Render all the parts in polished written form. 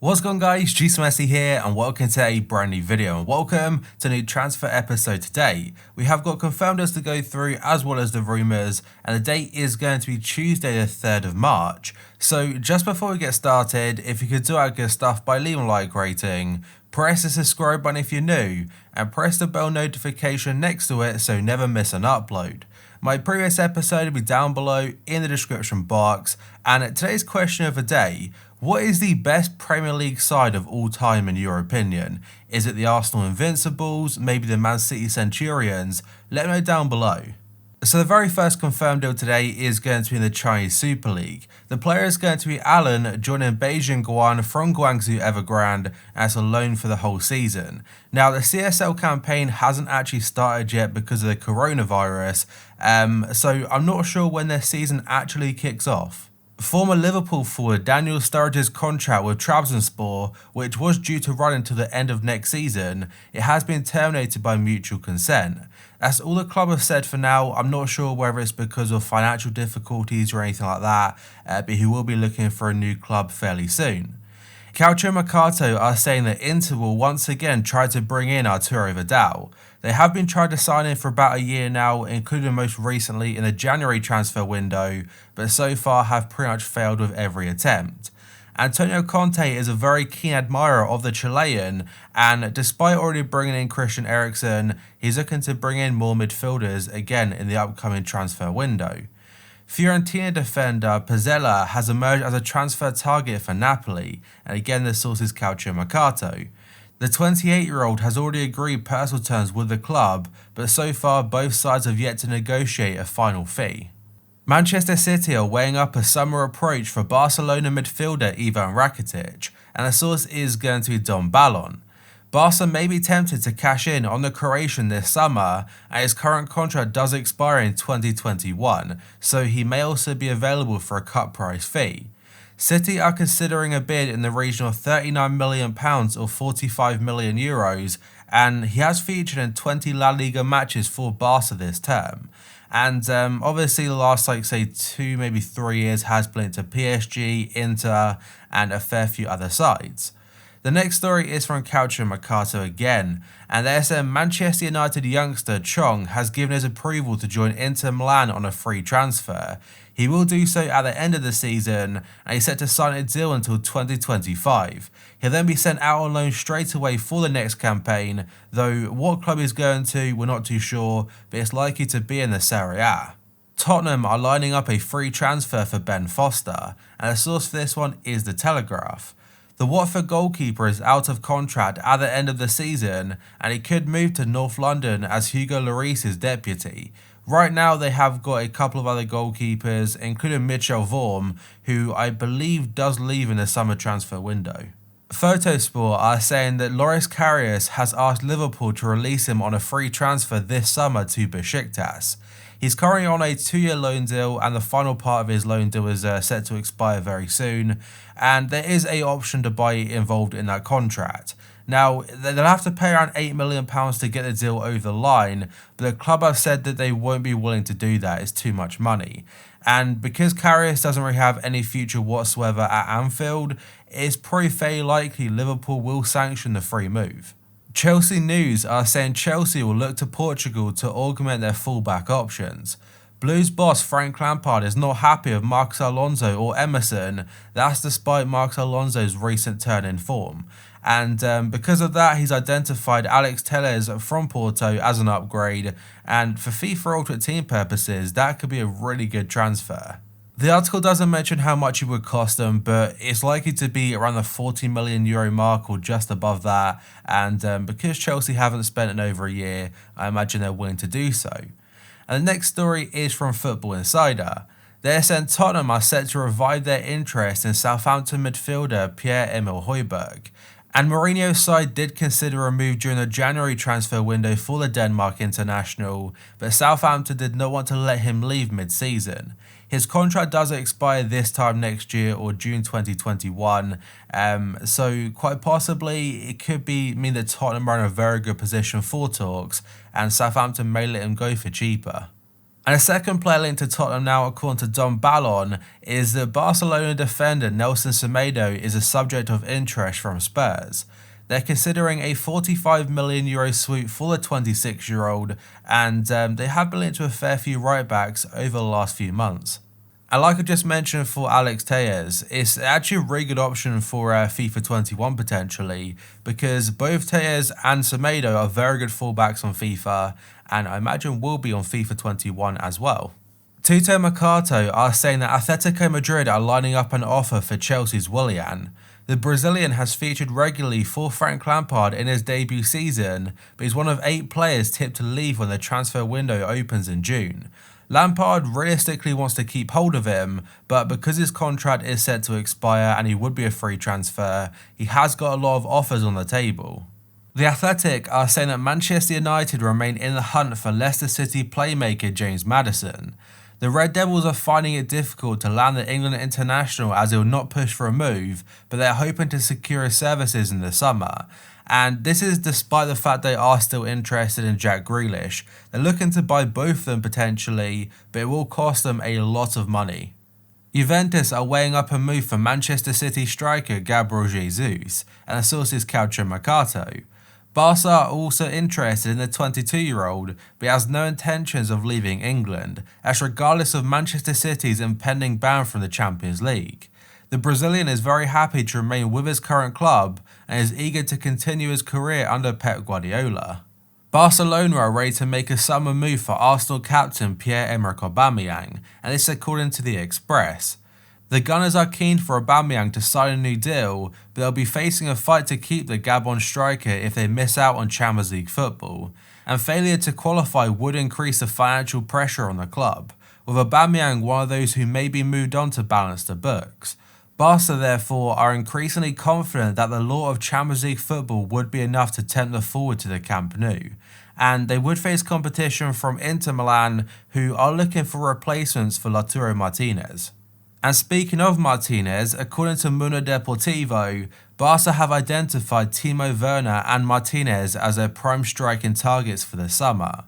What's going on, guys? Messi here and welcome to a brand new video, and welcome to a new transfer episode. Today we have got confirmed to go through as well as the rumours, and the date is going to be Tuesday the 3rd of March. So just before we get started, if you could do our good stuff by leaving a like rating, press the subscribe button if you're new, and press the bell notification next to it so you never miss an upload. My previous episode will be down below in the description box, and today's question of the day: what is the best Premier League side of all time in your opinion? Is it the Arsenal Invincibles, maybe the Man City Centurions? Let me know down below. So the very first confirmed deal today is going to be in the Chinese Super League. The player is going to be Haaland, joining Beijing Guan from Guangzhou Evergrande as a loan for the whole season. Now the CSL campaign hasn't actually started yet because of the coronavirus, so I'm not sure when their season actually kicks off. Former Liverpool forward Daniel Sturridge's contract with Trabzonspor, which was due to run until the end of next season, it has been terminated by mutual consent. That's all the club have said for now. I'm not sure whether it's because of financial difficulties or anything like that, but he will be looking for a new club fairly soon. Calcio Mercato are saying that Inter will once again try to bring in Arturo Vidal. They have been trying to sign him for about a year now, including most recently in the January transfer window, but so far have pretty much failed with every attempt. Antonio Conte is a very keen admirer of the Chilean, and despite already bringing in Christian Eriksen, he's looking to bring in more midfielders again in the upcoming transfer window. Fiorentina defender Pizzella has emerged as a transfer target for Napoli, and again the source is Calcio Mercato. The 28-year-old has already agreed personal terms with the club, but so far both sides have yet to negotiate a final fee. Manchester City are weighing up a summer approach for Barcelona midfielder Ivan Rakitic, and the source is going to be Don Ballon. Barca may be tempted to cash in on the Croatian this summer, and his current contract does expire in 2021, so he may also be available for a cut price fee. City are considering a bid in the region of £39 million or €45 million, and he has featured in 20 La Liga matches for Barca this term. And obviously the last 2, maybe 3 years has been to PSG, Inter, and a fair few other sides. The next story is from Calcio Mercato again, and they're saying Manchester United youngster Chong has given his approval to join Inter Milan on a free transfer. He will do so at the end of the season, and he's set to sign a deal until 2025. He'll then be sent out on loan straight away for the next campaign, though what club he's going to we're not too sure, but it's likely to be in the Serie A. Tottenham are lining up a free transfer for Ben Foster, and the source for this one is The Telegraph. The Watford goalkeeper is out of contract at the end of the season, and he could move to North London as Hugo Lloris's deputy. Right now they have got a couple of other goalkeepers, including Mitchell Vorm, who I believe does leave in the summer transfer window. Photosport are saying that Loris Karius has asked Liverpool to release him on a free transfer this summer to Besiktas. He's currently on a 2-year loan deal, and the final part of his loan deal is set to expire very soon, and there is an option to buy involved in that contract. Now, they'll have to pay around £8 million to get the deal over the line, but the club have said that they won't be willing to do that. It's too much money. And because Karius doesn't really have any future whatsoever at Anfield, it's pretty fairly likely Liverpool will sanction the free move. Chelsea News are saying Chelsea will look to Portugal to augment their fullback options. Blues boss Frank Lampard is not happy with Marcos Alonso or Emerson. That's despite Marcos Alonso's recent turn in form. And because of that, he's identified Alex Telles from Porto as an upgrade, and for FIFA Ultimate Team purposes, that could be a really good transfer. The article doesn't mention how much it would cost them, but it's likely to be around the €40 million mark or just above that, and because Chelsea haven't spent in over a year, I imagine they're willing to do so. And the next story is from Football Insider. They're saying Tottenham are set to revive their interest in Southampton midfielder Pierre-Emile Højbjerg. And Mourinho's side did consider a move during the January transfer window for the Denmark international, but Southampton did not want to let him leave mid-season. His contract does expire this time next year or June 2021, so quite possibly it could mean that Tottenham are in a very good position for talks, and Southampton may let him go for cheaper. And a second player linked to Tottenham now, according to Don Ballon, is that Barcelona defender Nelson Semedo is a subject of interest from Spurs. They're considering a €45 million swoop for the 26-year-old, and they have been linked to a fair few right-backs over the last few months. And like I just mentioned for Alex Telles, it's actually a really good option for FIFA 21 potentially, because both Telles and Semedo are very good fullbacks on FIFA, and I imagine will be on FIFA 21 as well. Tuto Mercato are saying that Atletico Madrid are lining up an offer for Chelsea's Willian. The Brazilian has featured regularly for Frank Lampard in his debut season, but he's one of 8 players tipped to leave when the transfer window opens in June. Lampard realistically wants to keep hold of him, but because his contract is set to expire and he would be a free transfer, he has got a lot of offers on the table. The Athletic are saying that Manchester United remain in the hunt for Leicester City playmaker James Maddison. The Red Devils are finding it difficult to land the England international as he will not push for a move, but they are hoping to secure his services in the summer. And this is despite the fact they are still interested in Jack Grealish. They're looking to buy both of them potentially, but it will cost them a lot of money. Juventus are weighing up a move for Manchester City striker Gabriel Jesus, and the source is Calcio Mercato. Barca are also interested in the 22-year-old, but he has no intentions of leaving England, as regardless of Manchester City's impending ban from the Champions League. The Brazilian is very happy to remain with his current club and is eager to continue his career under Pep Guardiola. Barcelona are ready to make a summer move for Arsenal captain Pierre-Emerick Aubameyang, and this according to The Express. The Gunners are keen for Aubameyang to sign a new deal, but they'll be facing a fight to keep the Gabon striker if they miss out on Champions League football, and failure to qualify would increase the financial pressure on the club, with Aubameyang one of those who may be moved on to balance the books. Barca therefore are increasingly confident that the law of Champions League football would be enough to tempt them forward to the Camp Nou, and they would face competition from Inter Milan, who are looking for replacements for Lautaro Martinez. And speaking of Martinez, according to Mundo Deportivo, Barca have identified Timo Werner and Martinez as their prime striking targets for the summer.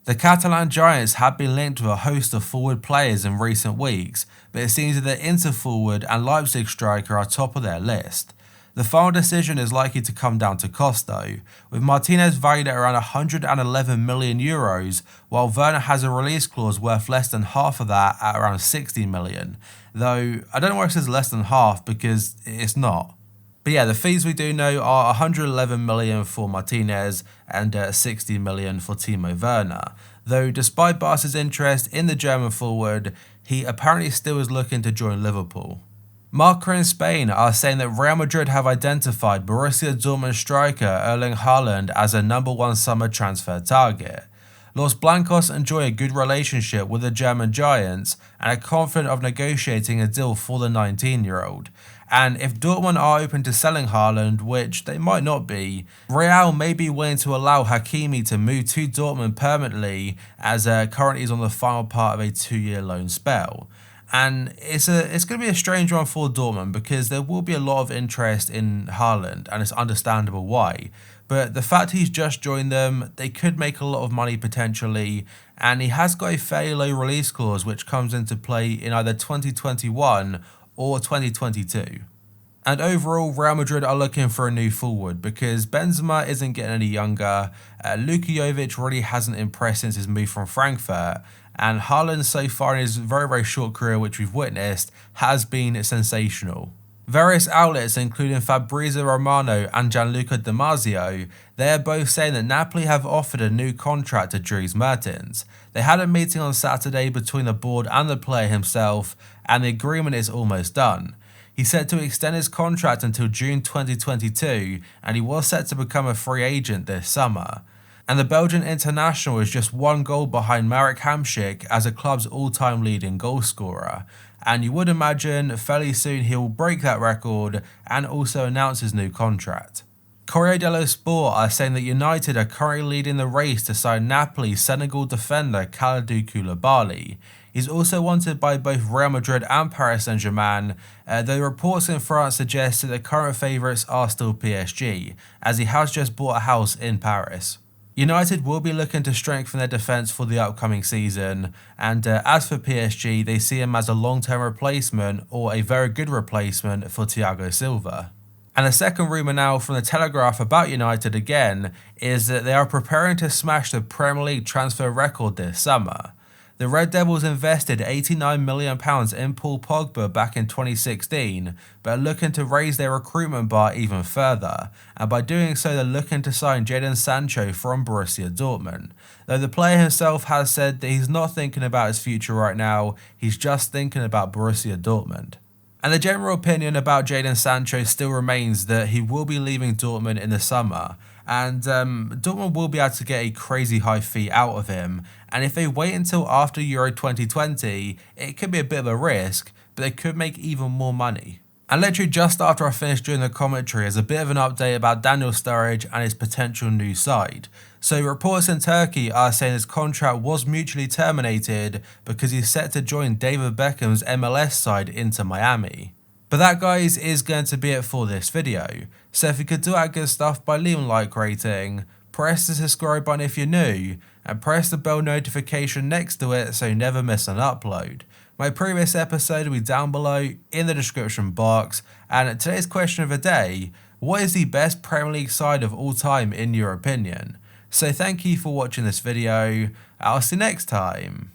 The Catalan Giants have been linked with a host of forward players in recent weeks, but it seems that the Inter forward and Leipzig striker are top of their list. The final decision is likely to come down to cost though, with Martinez valued at around €111 million, while Werner has a release clause worth less than half of that at around €60 million, though I don't know why it says less than half because it's not. But yeah, the fees we do know are €111 million for Martinez and €60 million for Timo Werner, though despite Barca's interest in the German forward, he apparently still is looking to join Liverpool. Marca in Spain are saying that Real Madrid have identified Borussia Dortmund striker Erling Haaland as a #1 summer transfer target. Los Blancos enjoy a good relationship with the German Giants and are confident of negotiating a deal for the 19-year-old. And if Dortmund are open to selling Haaland, which they might not be, Real may be willing to allow Hakimi to move to Dortmund permanently, as currently he's on the final part of a 2-year loan spell. And it's going to be a strange one for Dortmund because there will be a lot of interest in Haaland, and it's understandable why. But the fact he's just joined them, they could make a lot of money potentially, and he has got a fairly low release clause which comes into play in either 2021 or 2022. And overall, Real Madrid are looking for a new forward because Benzema isn't getting any younger, Luka Jovic really hasn't impressed since his move from Frankfurt, and Haaland so far in his very short career, which we've witnessed, has been sensational. Various outlets including Fabrizio Romano and Gianluca Di Marzio, they are both saying that Napoli have offered a new contract to Dries Mertens. They had a meeting on Saturday between the board and the player himself, and the agreement is almost done. He's set to extend his contract until June 2022, and he was set to become a free agent this summer. And the Belgian international is just 1 goal behind Marek Hamšík as the club's all-time leading goal scorer, and you would imagine fairly soon he'll break that record and also announce his new contract. Corriere dello Sport are saying that United are currently leading the race to sign Napoli's Senegal defender Kalidou Koulibaly. He's also wanted by both Real Madrid and Paris Saint-Germain, though reports in France suggest that the current favourites are still PSG, as he has just bought a house in Paris. United will be looking to strengthen their defence for the upcoming season, and as for PSG, they see him as a long-term replacement or a very good replacement for Thiago Silva. And the second rumour now from the Telegraph about United again is that they are preparing to smash the Premier League transfer record this summer. The Red Devils invested £89 million in Paul Pogba back in 2016, but are looking to raise their recruitment bar even further, and by doing so they're looking to sign Jadon Sancho from Borussia Dortmund. Though the player himself has said that he's not thinking about his future right now, he's just thinking about Borussia Dortmund. And the general opinion about Jadon Sancho still remains that he will be leaving Dortmund in the summer, and Dortmund will be able to get a crazy high fee out of him, and if they wait until after Euro 2020, it could be a bit of a risk, but they could make even more money. And literally just after I finished doing the commentary is a bit of an update about Daniel Sturridge and his potential new side. So reports in Turkey are saying his contract was mutually terminated because he's set to join David Beckham's MLS side Inter Miami. But that, guys, is going to be it for this video. So if you could do that good stuff by leaving a like rating, press the subscribe button if you're new, and press the bell notification next to it so you never miss an upload. My previous episode will be down below in the description box, and today's question of the day: what is the best Premier League side of all time in your opinion? So thank you for watching this video, I'll see you next time.